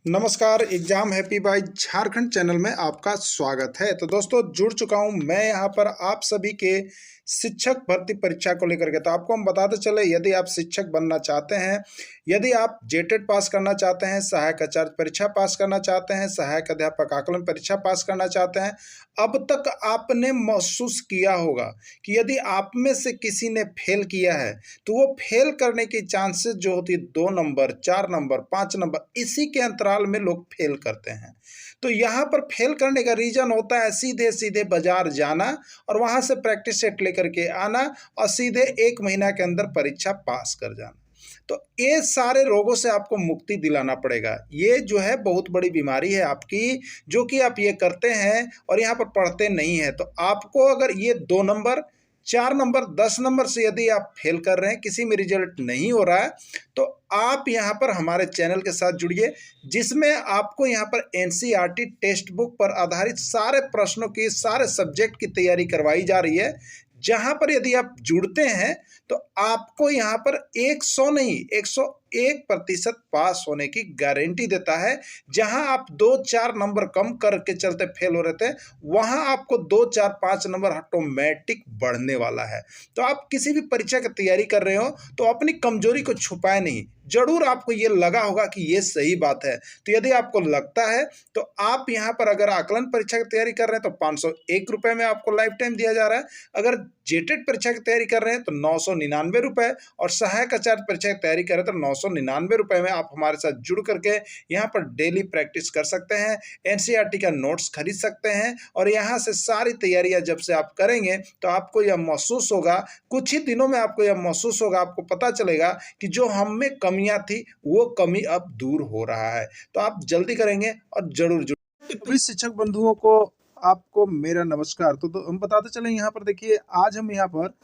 नमस्कार। Exam happy by Jharkhand channel में आपका स्वागत है। तो दोस्तों जुड़ चुका हूं मैं यहां पर आप सभी के शिक्षक भर्ती परीक्षा को लेकर के। तो आपको हम बताते चले, यदि आप शिक्षक बनना चाहते हैं, यदि आप जेटेट पास करना चाहते हैं, सहायक आचार्य परीक्षा पास करना चाहते हैं, सहायक अध्यापक आकलन परीक्षा पास करना चाहते हैं, अब तक आपने महसूस किया होगा कि यदि आप में से किसी ने फेल किया है तो वो फेल करने की चांसेस जो होती है 2 नंबर, 4 नंबर, 5 नंबर, इसी के अंतराल में लोग फेल करते हैं। तो यहाँ पर फेल करने का रीजन होता है सीधे सीधे बाजार जाना और वहां से प्रैक्टिस सेट लेकर के आना और सीधे 1 महीना के अंदर परीक्षा पास कर जाना। तो ये सारे रोगों से आपको मुक्ति दिलाना पड़ेगा। ये जो है बहुत बड़ी बीमारी है आपकी, जो कि आप ये करते हैं और यहाँ पर पढ़ते नहीं हैं। तो आपको अगर ये 2 नंबर, 4 नंबर, 10 नंबर से यदि आप फेल कर रहे हैं, किसी में रिजल्ट नहीं हो रहा है, तो आप यहाँ पर हमारे चैनल के साथ जुड़िए, जिसमें आपको यहाँ पर एनसीईआरटी टेक्स्ट बुक पर आधारित सारे प्रश्नों की, सारे सब्जेक्ट की तैयारी करवाई जा रही है। जहाँ पर यदि आप जुड़ते हैं तो आपको यहाँ पर 100 नहीं 101% पास होने की गारंटी देता है। जहां आप 2-4 नंबर कम करके चलते फेल हो रहे थे, वहां आपको 2-4-5 नंबर ऑटोमेटिक बढ़ने वाला है। तो आप किसी भी परीक्षा की तैयारी कर रहे हो तो अपनी कमजोरी को छुपाए नहीं। जरूर आपको ये लगा होगा कि ये सही बात है। तो यदि आपको लगता है तो आप यहाँ पर अगर आकलन परीक्षा की तैयारी कर रहे हैं तो 501 रुपये में आपको लाइफ टाइम दिया जा रहा है। अगर जेटेट परीक्षा की तैयारी कर रहे हैं तो 999 रुपये, और सहायक आचार्य परीक्षा की तैयारी कर रहे हैं तो 999 रुपये में आप हमारे साथ जुड़ करके यहाँ पर डेली प्रैक्टिस कर सकते हैं, एनसीईआरटी का नोट्स खरीद सकते हैं। और यहाँ से सारी तैयारियां जब से आप करेंगे तो आपको यह महसूस होगा, कुछ ही दिनों में आपको यह महसूस होगा, आपको पता चलेगा कि जो हम में कमियां थी वो कमी अब दूर हो रहा है। तो आप जल्दी करेंगे और जरूर जुड़। सभी शिक्षक बंधुओं को आपको मेरा नमस्कार। तो हम बताते चले, यहाँ पर देखिए, आज हम यहाँ पर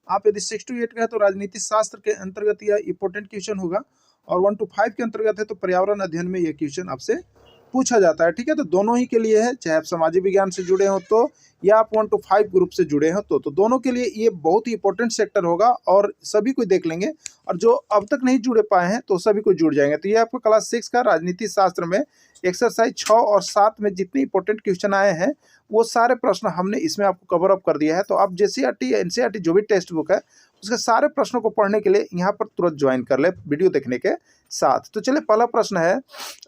आप यदि 6 to 8 का है तो राजनीति शास्त्र के अंतर्गत यह इंपॉर्टेंट क्वेश्चन होगा, और 1 to 5 के अंतर्गत है तो पर्यावरण अध्ययन में यह क्वेश्चन आपसे पूछा जाता है। ठीक है, तो दोनों ही के लिए है, चाहे आप सामाजिक विज्ञान से जुड़े हो तो, या आप 1 to 5 ग्रुप से जुड़े हो तो दोनों के लिए ये बहुत ही इंपॉर्टेंट सेक्टर होगा और सभी को देख लेंगे। और जो अब तक नहीं जुड़े पाए हैं तो सभी को जुड़ जाएंगे। तो ये आपको क्लास 6 का राजनीति शास्त्र में एक्सरसाइज 6 और 7 में जितने इंपॉर्टेंट क्वेश्चन आए हैं वो सारे प्रश्न हमने इसमें आपको कवर अप कर दिया है। तो आप जेसीईआरटी, एनसीईआरटी जो भी टेक्स्ट बुक है उसके सारे प्रश्नों को पढ़ने के लिए यहाँ पर तुरंत ज्वाइन कर ले वीडियो देखने के साथ। तो चलिए, पहला प्रश्न है,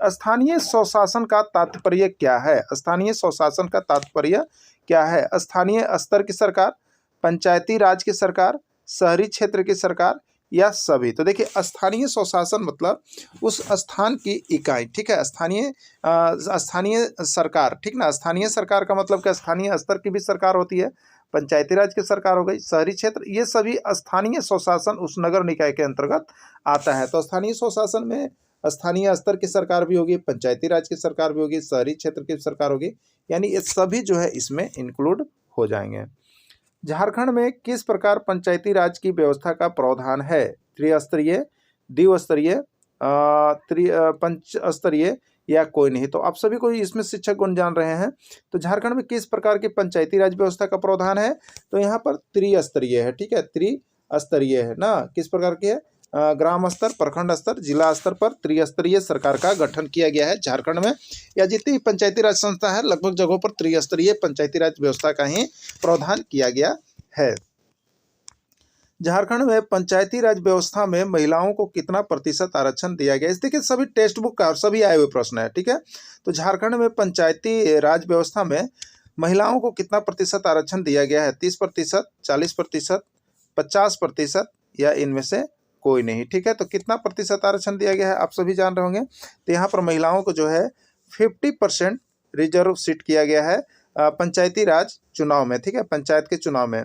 स्थानीय स्वशासन का तात्पर्य क्या है? स्थानीय स्वशासन का तात्पर्य क्या है? स्थानीय स्तर की सरकार, पंचायती राज की सरकार, शहरी क्षेत्र की सरकार, या सभी? तो देखिए, स्थानीय स्वशासन मतलब उस स्थान की इकाई। ठीक है, स्थानीय सरकार, ठीक ना। स्थानीय सरकार का मतलब क्या? स्थानीय स्तर की भी सरकार होती है, पंचायती राज की सरकार हो गई, शहरी क्षेत्र, ये सभी स्थानीय स्वशासन उस नगर निकाय के अंतर्गत आता है। तो स्थानीय स्वशासन में स्थानीय स्तर की सरकार भी होगी, पंचायती राज की सरकार भी होगी, शहरी क्षेत्र की सरकार होगी, यानी ये सभी जो है इसमें इंक्लूड हो जाएंगे। झारखंड में किस प्रकार पंचायती राज की व्यवस्था का प्रावधान है? त्रिस्तरीय, द्विस्तरीय, पंच स्तरीय, या कोई नहीं? तो आप सभी को इसमें शिक्षक गुण जान रहे हैं। तो झारखंड में किस प्रकार की पंचायती राज व्यवस्था का प्रावधान है? तो यहाँ पर त्रिस्तरीय है। ठीक है, त्रिस्तरीय है ना। किस प्रकार की है? ग्राम स्तर, प्रखंड स्तर, जिला स्तर पर त्रिस्तरीय सरकार का गठन किया गया है झारखंड में। या जितनी पंचायती राज संस्था है लगभग जगहों पर त्रिस्तरीय पंचायती राज व्यवस्था का ही प्रावधान किया गया है। झारखंड में पंचायती राज व्यवस्था में महिलाओं को कितना प्रतिशत आरक्षण दिया गया है? इस देखिए, सभी टेक्स्ट बुक का और सभी आए हुए प्रश्न है। ठीक है, तो झारखंड में पंचायती राज व्यवस्था में महिलाओं को कितना प्रतिशत आरक्षण दिया गया है? 30%, 40%, 50%, या इनमें से कोई नहीं? ठीक है, तो कितना प्रतिशत आरक्षण दिया गया है आप सभी जान रहे होंगे। तो यहाँ पर महिलाओं को जो है 50% रिजर्व सीट किया गया है पंचायती राज चुनाव में। ठीक है, पंचायत के चुनाव में।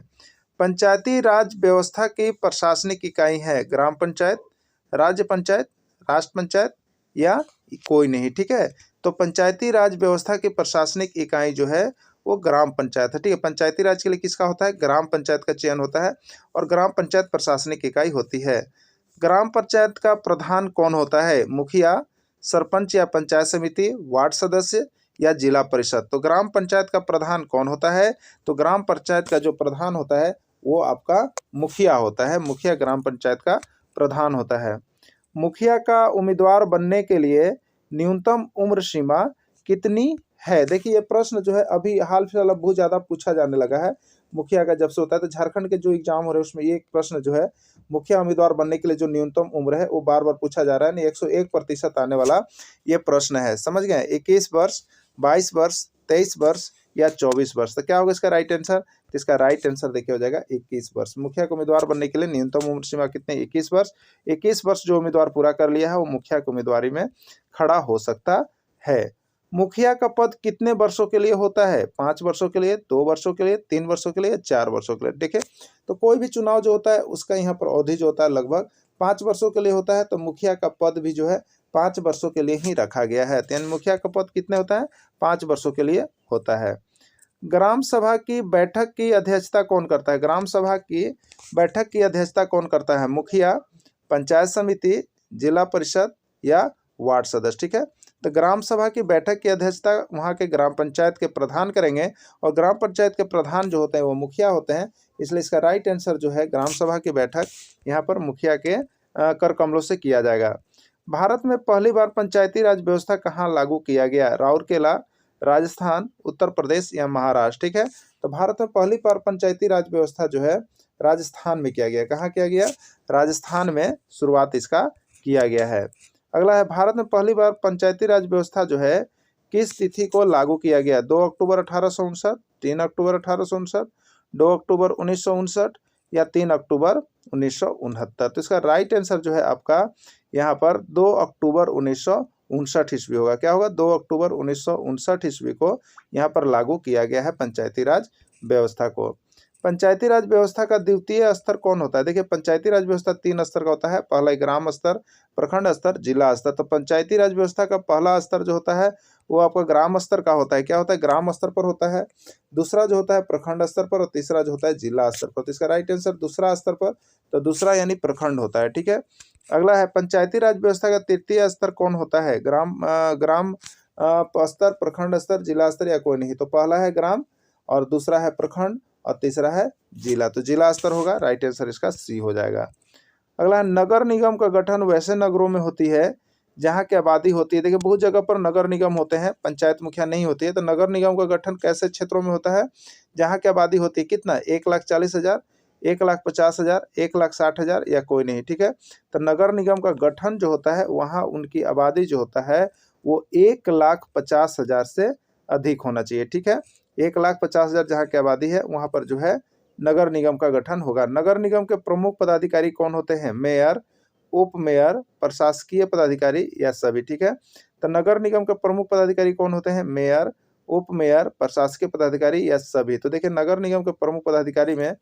पंचायती राज व्यवस्था की प्रशासनिक इकाई है ग्राम पंचायत, राज्य पंचायत, राष्ट्र पंचायत, या कोई नहीं? ठीक है, तो पंचायती राज व्यवस्था की प्रशासनिक इकाई जो है वो ग्राम पंचायत है। ठीक है, पंचायती राज के लिए किसका होता है? ग्राम पंचायत का चयन होता है, और ग्राम पंचायत प्रशासनिक इकाई होती है। ग्राम पंचायत का प्रधान कौन होता है? मुखिया, सरपंच या पंचायत समिति, वार्ड सदस्य, या जिला परिषद? तो ग्राम पंचायत का प्रधान कौन होता है? तो ग्राम पंचायत का जो प्रधान होता है वो आपका मुखिया होता है। मुखिया ग्राम पंचायत का प्रधान होता है। मुखिया का उम्मीदवार बनने के लिए न्यूनतम उम्र सीमा कितनी है। देखिए ये प्रश्न जो है अभी हाल फिलहाल अब बहुत ज़्यादा पूछा जाने लगा है। मुखिया का जब से होता है तो झारखंड के जो एग्जाम हो रहे हैं उसमें ये प्रश्न जो है मुखिया उम्मीदवार बनने के लिए जो न्यूनतम उम्र है वो बार बार पूछा जा रहा है। 101% आने वाला ये प्रश्न है, समझ गए। 21 वर्ष, 22 वर्ष, 23 वर्ष या 24 वर्ष, तो क्या होगा इसका राइट आंसर। तो इसका राइट आंसर देखिए हो जाएगा 21 वर्ष। मुखिया को उम्मीदवार बनने के लिए न्यूनतम उम्र सीमा कितने, 21 वर्ष। 21 वर्ष जो उम्मीदवार पूरा कर लिया है वो मुखिया की उम्मीदवारी में खड़ा हो सकता है। मुखिया का पद कितने वर्षों के लिए होता है, 5 वर्षों के लिए, 2 वर्षों के लिए, 3 वर्षों के लिए, 4 वर्षों के लिए। देखिए तो कोई भी चुनाव जो होता है उसका यहाँ पर अवधि जो होता है लगभग 5 वर्षों के लिए होता है। तो मुखिया का पद भी जो है 5 वर्षों के लिए ही रखा गया है। तो यानी मुखिया का पद कितने होता है, 5 वर्षों के लिए होता है। ग्राम सभा की बैठक की अध्यक्षता कौन करता है। ग्राम सभा की बैठक की अध्यक्षता कौन करता है, मुखिया, पंचायत समिति, जिला परिषद या वार्ड सदस्य। ठीक है, तो ग्राम सभा की बैठक की अध्यक्षता वहाँ के ग्राम पंचायत के प्रधान करेंगे और ग्राम पंचायत के प्रधान जो होते हैं वो मुखिया होते हैं। इसलिए इसका राइट आंसर जो है ग्राम सभा की बैठक यहाँ पर मुखिया के कर कमलों से किया जाएगा। भारत में पहली बार पंचायती राज व्यवस्था कहाँ लागू किया गया, राउरकेला, राजस्थान, उत्तर प्रदेश या महाराष्ट्र। ठीक है, तो भारत में पहली बार पंचायती राज व्यवस्था जो है राजस्थान में किया गया। कहाँ किया गया, राजस्थान में शुरुआत इसका किया गया है। अगला है, भारत में पहली बार पंचायती राज व्यवस्था जो है किस तिथि को लागू किया गया, 2 अक्टूबर 1859, 3 अक्टूबर 1859, 2 अक्टूबर 1959 या 3 अक्टूबर 1969। तो इसका राइट आंसर जो है आपका यहाँ पर 2 अक्टूबर 1959 ईस्वी होगा। क्या होगा, 2 अक्टूबर 1959 ईस्वी को यहाँ पर लागू किया गया है पंचायती राज व्यवस्था को। पंचायती राज व्यवस्था का द्वितीय स्तर कौन होता है। देखिए पंचायती राज व्यवस्था 3 स्तर का होता है। पहला ग्राम स्तर, प्रखंड स्तर, जिला स्तर। तो पंचायती राज व्यवस्था का पहला स्तर जो होता है वो आपका ग्राम स्तर का होता है। क्या होता है, ग्राम स्तर पर होता है। दूसरा जो होता है प्रखंड स्तर पर और तीसरा जो होता है जिला स्तर पर। तो इसका राइट आंसर दूसरा स्तर पर, तो दूसरा यानी प्रखंड होता है। ठीक है, अगला है, पंचायती राज व्यवस्था का तृतीय स्तर कौन होता है, ग्राम स्तर, प्रखंड स्तर, जिला स्तर या कोई नहीं। तो पहला है ग्राम और दूसरा है प्रखंड और तीसरा है जिला। तो जिला स्तर होगा, राइट आंसर इसका सी हो जाएगा। अगला, नगर निगम का गठन वैसे नगरों में होती है जहाँ की आबादी होती है। देखिए बहुत जगह पर नगर निगम होते हैं, पंचायत मुखिया नहीं होती है। तो नगर निगम का गठन कैसे क्षेत्रों में होता है, जहाँ की आबादी होती है कितना, 1,40,000, 1,50,000, 1,60,000 या कोई नहीं। ठीक है, तो नगर निगम का गठन जो होता है वहाँ उनकी आबादी जो होता है वो 1,50,000 से अधिक होना चाहिए। ठीक है, 1,50,000 जहाँ की आबादी है वहाँ पर जो है नगर निगम का गठन होगा। नगर निगम के प्रमुख पदाधिकारी कौन होते हैं, मेयर, उप मेयर, प्रशासकीय पदाधिकारी या सभी। ठीक है, तो नगर निगम के प्रमुख पदाधिकारी कौन होते हैं, मेयर, उप मेयर, प्रशासकीय पदाधिकारी या सभी। तो देखिए नगर निगम के प्रमुख पदाधिकारी में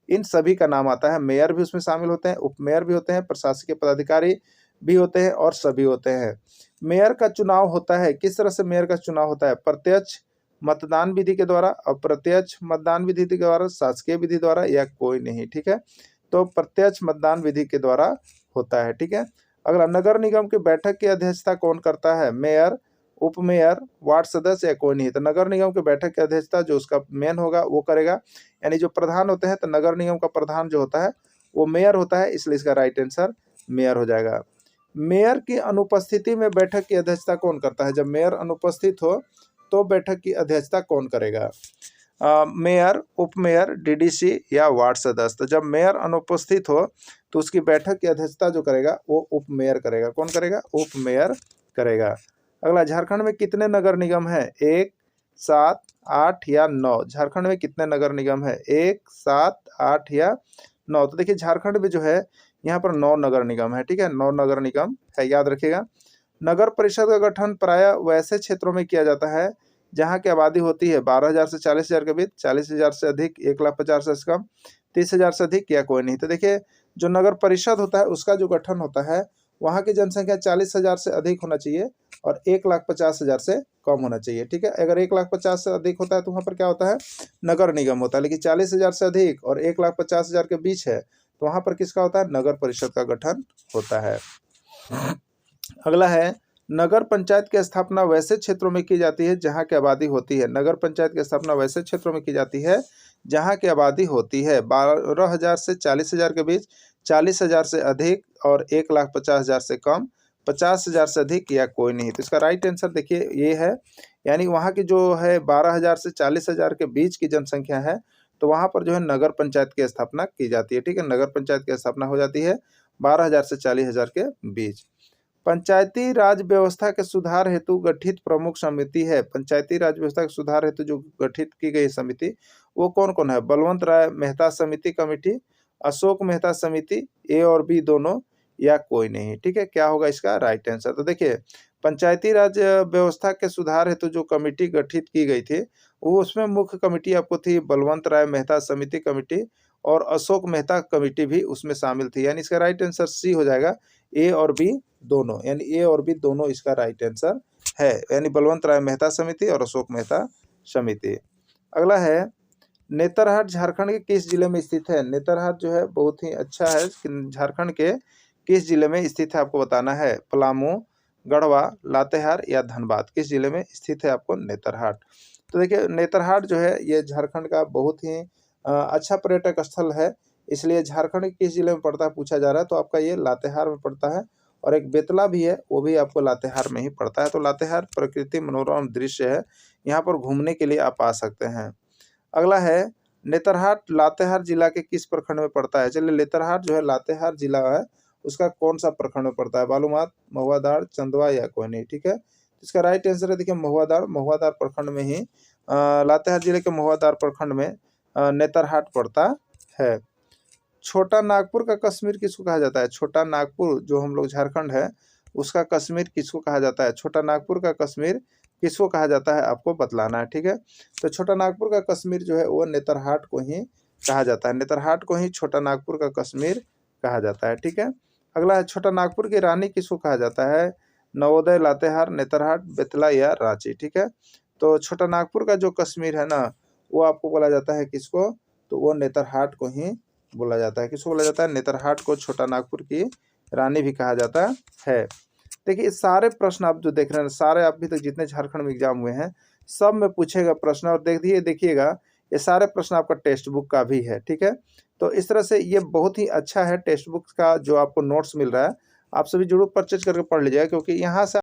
इन सभी का नाम आता है। मेयर भी उसमें शामिल होते हैं, उप मेयर भी होते हैं, प्रशासकीय पदाधिकारी भी होते हैं और सभी होते हैं। मेयर का चुनाव होता है, किस तरह से मेयर का चुनाव होता है, प्रत्यक्ष मतदान विधि के द्वारा, अप्रत्यक्ष मतदान विधि के द्वारा, शासकीय विधि द्वारा या कोई नहीं। ठीक है, तो प्रत्यक्ष मतदान विधि के द्वारा होता है। ठीक है, अगला, नगर निगम की बैठक की अध्यक्षता कौन करता है, मेयर, उप मेयर, वार्ड सदस्य या कोई नहीं। तो नगर निगम की बैठक की अध्यक्षता जो उसका मेन होगा वो करेगा, यानी जो प्रधान होते हैं। तो नगर निगम का प्रधान जो होता है वो मेयर होता है, इसलिए इसका राइट आंसर मेयर हो जाएगा। मेयर की अनुपस्थिति में बैठक की अध्यक्षता कौन करता है, जब मेयर अनुपस्थित हो तो बैठक की अध्यक्षता कौन करेगा, मेयर, उप मेयर, डीडीसी या वार्ड सदस्य। तो जब मेयर अनुपस्थित हो तो उसकी बैठक की अध्यक्षता जो करेगा वो उप मेयर करेगा। कौन करेगा, उप मेयर करेगा। अगला, झारखंड में कितने नगर निगम है, 1, 7, 8 या 9। झारखंड में कितने नगर निगम है, 1, 7, 8 या 9। तो देखिए झारखंड में जो है यहाँ पर 9 नगर निगम है। ठीक है, 9 नगर निगम है, याद रखिएगा। नगर परिषद का गठन प्रायः वैसे क्षेत्रों में किया जाता है जहाँ की आबादी होती है 12,000 से 40,000 के बीच, 40,000 से अधिक, 1,50,000 से कम, 30,000 से अधिक या कोई नहीं। तो देखिए जो नगर परिषद होता है उसका जो गठन होता है वहाँ की जनसंख्या 40,000 से अधिक होना चाहिए और 1,50,000 से कम होना चाहिए। ठीक है, अगर 1,50,000 से अधिक होता है तो वहाँ पर क्या होता है, नगर निगम होता है। लेकिन 40,000 से अधिक और 1,50,000 के बीच है तो वहाँ पर किसका होता है, नगर परिषद का गठन होता है। अगला है, नगर पंचायत की स्थापना वैसे क्षेत्रों में की जाती है जहाँ की आबादी होती है। नगर पंचायत की स्थापना वैसे क्षेत्रों में की जाती है जहाँ की आबादी होती है 12,000 से 40,000 के बीच, 40,000 से अधिक और 1,50,000 से कम, 50,000 से अधिक या कोई नहीं। तो इसका राइट आंसर देखिए ये है, यानी वहाँ की जो है 12,000 से 40,000 के बीच की जनसंख्या है, तो वहाँ पर जो है नगर पंचायत की स्थापना की जाती है। ठीक है, नगर पंचायत की स्थापना हो जाती है 12,000 से 40,000 के बीच। पंचायती राज व्यवस्था के सुधार हेतु गठित प्रमुख समिति है। पंचायती राज व्यवस्था के सुधार हेतु जो गठित की गई समिति वो कौन कौन है? बलवंत राय मेहता समिति कमेटी, अशोक मेहता समिति, ए और बी दोनों, या कोई नहीं। ठीक है, क्या होगा इसका राइट आंसर? तो देखिए, पंचायती राज व्यवस्था के सुधार हेतु जो कमेटी गठित की गई थी, वो उसमें मुख्य कमेटी आपको थी बलवंत राय मेहता समिति कमेटी, और अशोक मेहता कमेटी भी उसमें शामिल थी। यानी इसका राइट आंसर सी हो जाएगा, ए और बी दोनों, यानी ए और बी दोनों इसका राइट आंसर है, यानी बलवंत राय मेहता समिति और अशोक मेहता समिति। अगला है, नेतरहाट झारखंड के किस जिले में स्थित है? नेतरहाट जो है बहुत ही अच्छा है, झारखंड के किस जिले में स्थित है आपको बताना है। पलामू, गढ़वा, लातेहार या धनबाद, किस जिले में स्थित है आपको नेतरहाट? तो देखिए, नेतरहाट जो है ये झारखंड का बहुत ही अच्छा पर्यटक स्थल है, इसलिए झारखंड के किस जिले में पड़ता है पूछा जा रहा है, तो आपका ये लातेहार में पड़ता है। और एक बेतला भी है, वो भी आपको लातेहार में ही पड़ता है। तो लातेहार प्रकृति मनोरम दृश्य है, यहाँ पर घूमने के लिए आप आ सकते हैं। अगला है, नेतरहाट लातेहार जिला के किस प्रखंड में पड़ता है? चलिए, नेतरहाट जो है लातेहार जिला है, उसका कौन सा प्रखंड में पड़ता है? बालूमाथ, महुआदार, चंदवा या कोई नहीं। ठीक है, इसका राइट आंसर है देखिए महुआदार। महुआदार प्रखंड में ही लातेहार जिले के महुआदार प्रखंड में नेतरहाट पड़ता है। छोटा नागपुर का कश्मीर किसको कहा जाता है? छोटा नागपुर जो हम लोग झारखंड है उसका कश्मीर किसको कहा जाता है? छोटा नागपुर का कश्मीर किसको कहा जाता है आपको बतलाना है। ठीक है, तो छोटा नागपुर का कश्मीर जो है वो नेतरहाट को ही कहा जाता है। नेतरहाट को ही छोटा नागपुर का कश्मीर कहा जाता है। ठीक है, अगला है, छोटा नागपुर की रानी किसको कहा जाता है? नवोदय, लातेहार, नेतरहाट, बेतला या रांची। ठीक है, तो छोटा नागपुर का जो कश्मीर है ना, वो आपको बोला जाता है किसको? तो वो नेतरहाट को ही बोला जाता है। किसको बोला जाता है? नेतरहाट को छोटा नागपुर की रानी भी कहा जाता है। देखिए, सारे प्रश्न आप जो देख रहे हैं, सारे अभी तक जितने झारखंड में एग्जाम हुए हैं सब में पूछेगा प्रश्न, और देखिएगा ये सारे प्रश्न आपका टेक्स्ट बुक का भी है। ठीक है, तो इस तरह से ये बहुत ही अच्छा है टेक्स्ट बुक का जो आपको नोट्स मिल रहा है, आप सभी जरूर परचेज करके पढ़ लीजिएगा, क्योंकि यहाँ से